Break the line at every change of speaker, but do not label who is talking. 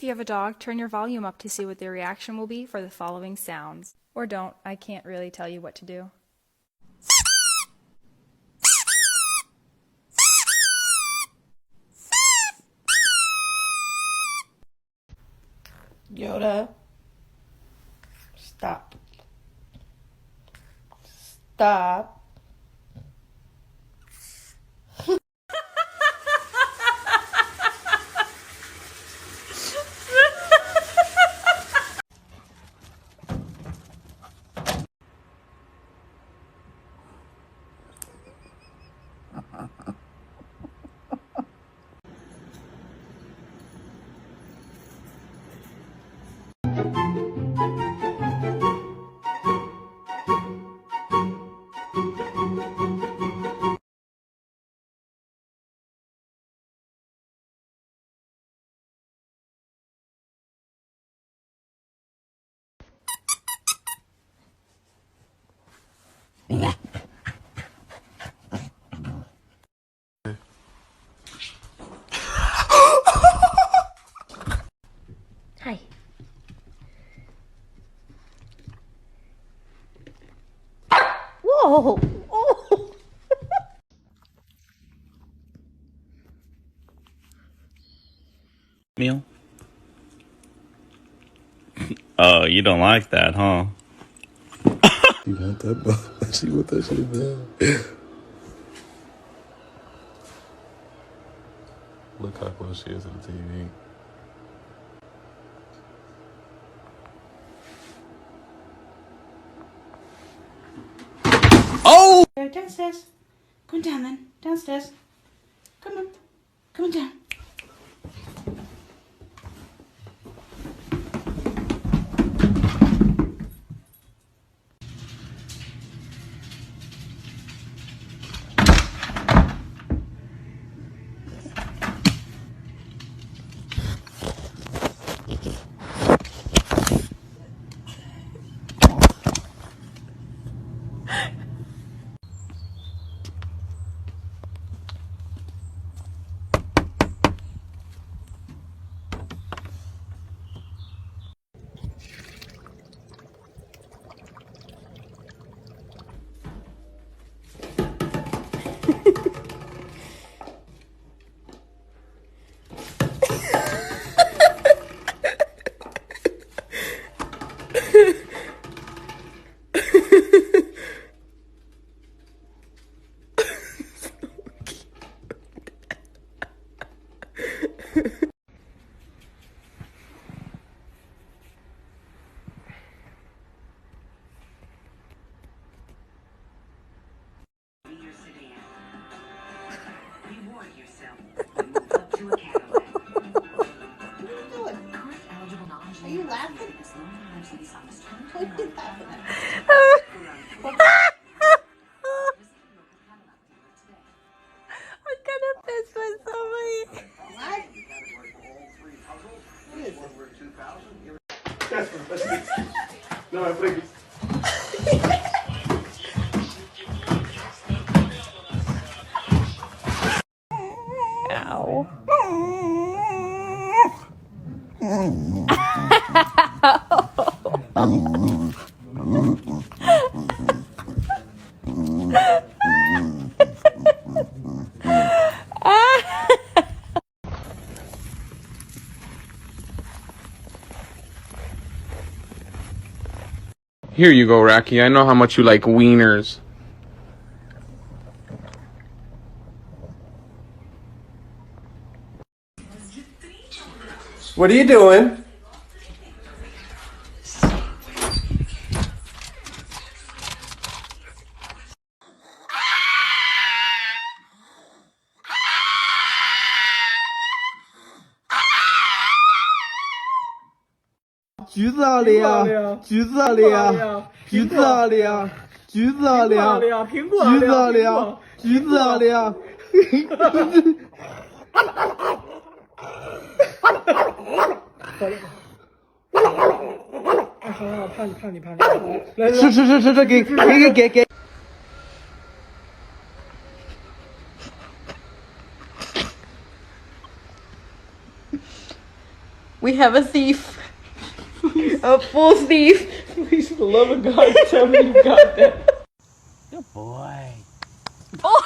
If you have a dog, turn your volume up to see what their reaction will be for the following sounds. Or don't, I can't really tell you what to do.
Yoda, stop. Stop.
Hi. Whoa! Oh!
Meal? Oh, you don't like that, huh?
You want that? She want that shit bad. Look how close she is to the TV.
Oh!
Go downstairs. Come down then. Downstairs. Come on. Come on down. Are you laughing? What are you laughing at?
I'm gonna piss myself.
What?
No, I think
Ow.
Here you go, Racky. I know how much you like wieners. What are you doing?
橘子奥利奥，橘子奥利奥，橘子奥利奥，橘子奥利奥，橘子奥利奥，橘子奥利奥。好，怕你，来，吃，给。
We have a thief. A full thief.
Please, for the love of God, tell me you got that.
Good boy.
Oh.